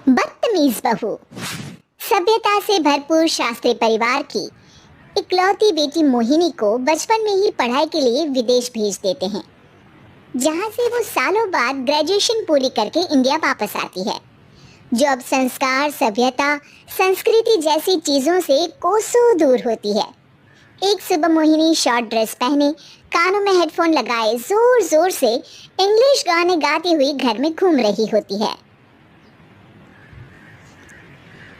बदतमीज बहू। सभ्यता से भरपूर शास्त्री परिवार की इकलौती बेटी मोहिनी को बचपन में ही पढ़ाई के लिए विदेश भेज देते हैं, जहां से वो सालों बाद ग्रेजुएशन पूरी करके इंडिया वापस आती है, जो अब संस्कार, सभ्यता, संस्कृति जैसी चीजों से कोसों दूर होती है। एक सुबह मोहिनी शॉर्ट ड्रेस पहने, कानों में हेडफोन लगाए जोर जोर से इंग्लिश गाने गाती हुई घर में घूम रही होती है।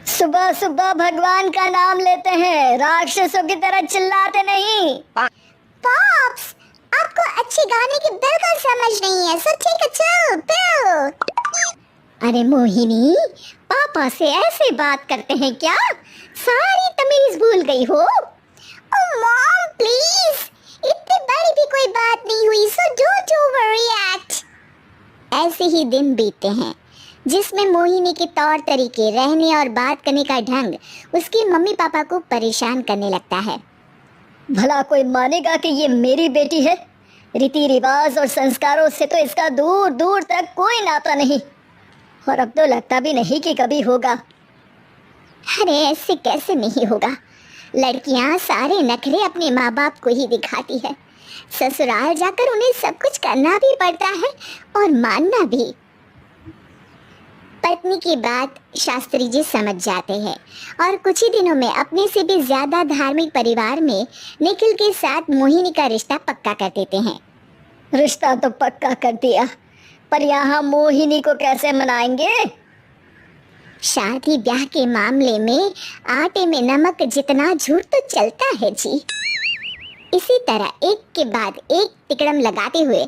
सुबह सुबह भगवान का नाम लेते हैं, राक्षसों की तरह चिल्लाते नहीं। पॉप्स, आपको अच्छे गाने की बिल्कुल समझ नहीं है, सो ठीक है, चल पियो। अरे मोहिनी, पापा से ऐसे बात करते हैं क्या? सारी तमीज भूल गई हो। ओह मॉम प्लीज, इतनी बड़ी भी कोई बात नहीं हुई, सो डोंट ओवररिएक्ट। ऐसे ही दिन बीतते हैं जिसमें मोहिनी के तौर तरीके, रहने और बात करने का ढंग उसके मम्मी पापा को परेशान करने लगता है। भला कोई मानेगा कि ये मेरी बेटी है? रीति रिवाज और संस्कारों से तो इसका दूर दूर तक कोई नाता नहीं, और अब तो लगता भी नहीं कि कभी होगा। अरे ऐसे कैसे नहीं होगा? लड़कियां सारे नखरे अपने माँ बाप को ही दिखाती है। ससुराल जाकर उन्हें सब कुछ करना भी पड़ता है और मानना भी। पत्नी की बात शास्त्री जी समझ जाते हैं और कुछ ही दिनों में अपने से भी ज्यादा धार्मिक परिवार में निखिल के साथ मोहिनी का रिश्ता पक्का कर देते हैं। रिश्ता तो पक्का कर दिया, पर यहाँ मोहिनी को कैसे मनाएंगे? शादी ब्याह के मामले में आटे में नमक जितना झूठ तो चलता है जी। इसी तरह एक के बाद एक तिकड़म लगाते हुए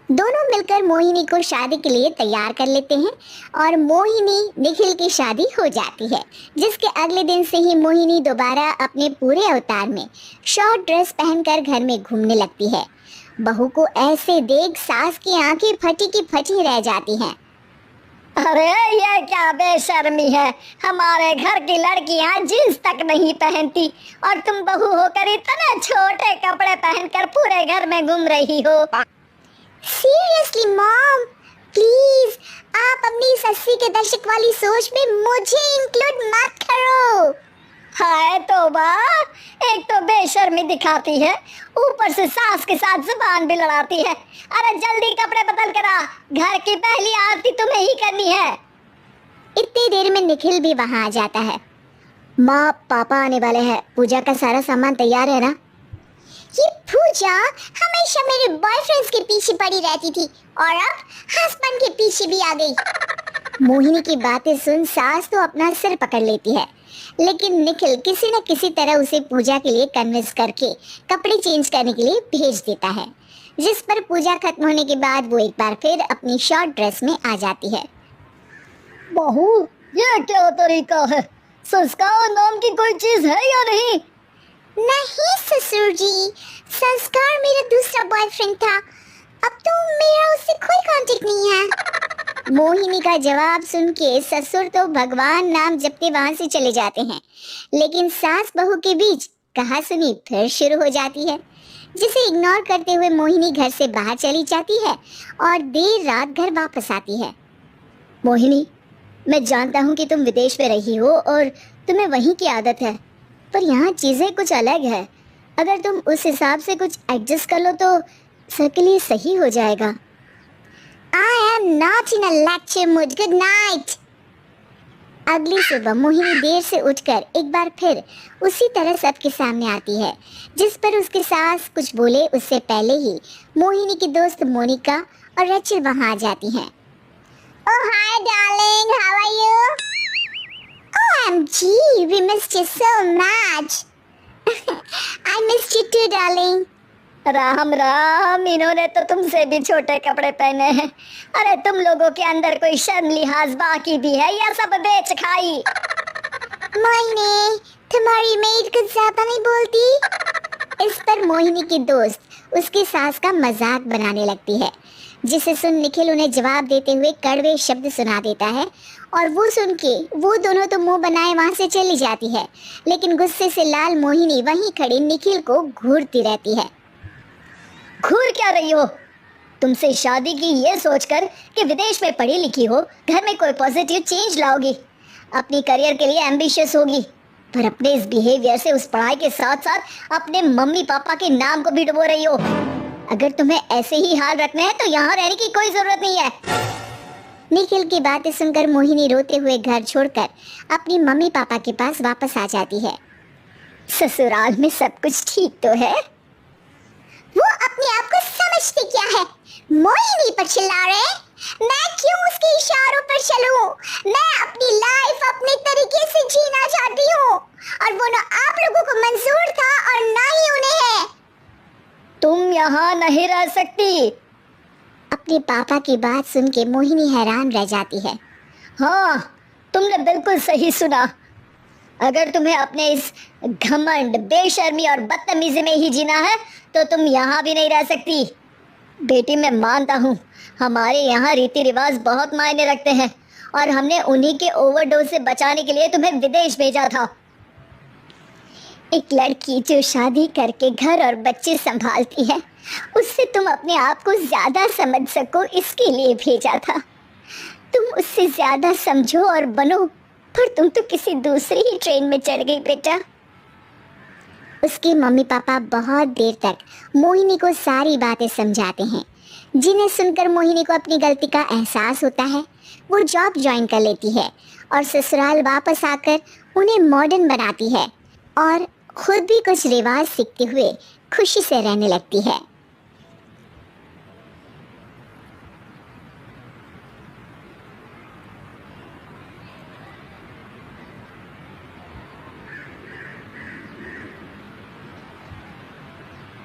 दोनों मिलकर मोहिनी को शादी के लिए तैयार कर लेते हैं और मोहिनी निखिल की शादी हो जाती है, जिसके अगले दिन से ही मोहिनी दोबारा अपने पूरे अवतार में शॉर्ट ड्रेस पहनकर घर में घूमने लगती है। बहू को ऐसे देख सास की आंखें फटी की फटी रह जाती हैं। अरे ये क्या बेशर्मी है, हमारे घर की लड़कियां जींस तक नहीं पहनती और तुम बहू होकर इतने छोटे कपड़े पहनकर पूरे घर में घूम रही हो। सीरियसली मॉम, प्लीज आप अपनी 80 के दशक वाली सोच में मुझे इंक्लूड मत करो। हाय तौबा, एक तो बेशर्मी दिखाती है, ऊपर से सास के साथ जुबान भी लड़ाती है। अरे जल्दी कपड़े बदल कर आ, घर की पहली आरती तुम्हें ही करनी है। इतनी देर में निखिल भी वहां आ जाता है। माँ पापा आने वाले हैं, पूजा का सारा सामान तैयार है ना? ये पूजा हमेशा मेरे बॉयफ्रेंड्स के पीछे पड़ी रहती थी और अब हस्बैंड के पीछे भी आ गई। मोहिनी की बातें सुन सास तो अपना सिर पकड़ लेती है, लेकिन निखिल किसी न किसी तरह उसे पूजा के लिए कन्विंस करके कपड़े चेंज करने के लिए भेज देता है, जिस पर पूजा खत्म होने के बाद वो एक बार फिर अपनी शॉर्ट ड्रेस में आ जाती है। बहू, ये क्या तरीका है? संस्कार नाम की कोई चीज है या नहीं? नहीं ससुर जी, संस्कार मेरा दूसरा बॉयफ्रेंड था, अब तो मेरा उससे कोई कांटेक्ट नहीं है। मोहिनी का जवाब सुन के ससुर तो भगवान नाम जपते वहां से चले जाते हैं, लेकिन सास बहू के बीच कहासुनी फिर शुरू हो जाती है, जिसे इग्नोर करते हुए मोहिनी घर से बाहर चली जाती है और देर रात घर वापस आती है। मोहिनी, मैं जानता हूँ कि तुम विदेश में रही हो और तुम्हें वहीं की आदत है, पर यहाँ चीजें कुछ अलग है। अगर तुम उस हिसाब से कुछ एडजस्ट कर लो तो सबके लिए सही हो जाएगा। I am not in a lecture mood. Good night. अगली सुबह मोहिनी देर से उठकर एक बार फिर उसी तरह सबके सामने आती है, जिस पर उसके सास कुछ बोले उससे पहले ही मोहिनी की दोस्त मोनिका और रचल वहां आ जाती हैं। Oh hi darling, how are you? OMG, we missed you so much. I missed you too darling. Ram Ram, इन्होंने तो तुमसे भी छोटे कपड़े पहने हैं। अरे तुम लोगों के अंदर कोई शर्म लिहाज बाकी भी है या सब बेच खाई? मोहिनी, तुम्हारी मेड कुछ ज्यादा नहीं बोलती? इस पर मोहिनी की दोस्त उसकी सास का मजाक बनाने लगती है, जिसे सुन निखिल उन्हें जवाब देते हुए कड़वे शब्द सुना देता है और वो सुन के वो दोनों तो मुंह बनाए वहां से चली जाती है, लेकिन गुस्से से लाल मोहिनी वहीं खड़ी निखिल को घूरती रहती है। घूर क्या रही हो? तुमसे शादी की ये सोचकर कि विदेश में पढ़ी लिखी हो, घर में कोई पॉजिटिव चेंज लाओगी, अपनी करियर के लिए एम्बिशियस होगी, पर अपने इस बिहेवियर से उस पढ़ाई के साथ साथ अपने मम्मी पापा के नाम को भी डुबो रही हो। अगर तुम्हें ऐसे ही हाल रखना है तो यहाँ रहने की कोई जरूरत नहीं है। निखिल की बातें सुनकर मोहिनी रोते हुए घर छोड़कर अपनी मम्मी पापा के पास वापस आ जाती है। ससुराल में सब कुछ ठीक तो है? वो अपने आप को समझते क्या है? मोहिनी पर चिल्ला रहे? मैं क्यों उसके इशारों पर चलूं? मैं अपनी लाइफ अपने तरीके से जीना चाहती हूँ और वो ना आप लोगों को मंजूर था और ना ही उन्हें है। तुम यहाँ नहीं रह सकती। अपने पापा की बात सुन के मोहिनी हैरान रह जाती है। हाँ, तुमने बिल्कुल सही सुना। अगर तुम्हें अपने इस घमंड, बेशर्मी और बदतमीजी में ही जीना है तो तुम यहाँ भी नहीं रह सकती। बेटी, मैं मानता हूँ हमारे यहाँ रीति रिवाज बहुत मायने रखते हैं और हमने उन्हीं के ओवरडोज से बचाने के लिए तुम्हें विदेश भेजा था। एक लड़की जो शादी करके घर और बच्चे संभालती है, उससे तुम अपने आप को ज्यादा समझ सको इसके लिए भेजा था। तुम उससे ज्यादा समझो और बनो, पर तुम तो किसी दूसरी ही ट्रेन में चढ़ गई बेटा। उसके मम्मी पापा बहुत देर तक मोहिनी को सारी बातें समझाते हैं, जिन्हें सुनकर मोहिनी को अपनी गलती का एहसास होता है। वो जॉब ज्वाइन कर लेती है और ससुराल वापस आकर उन्हें मॉडर्न बनाती है और खुद भी कुछ रिवाज सीखते हुए खुशी से रहने लगती है।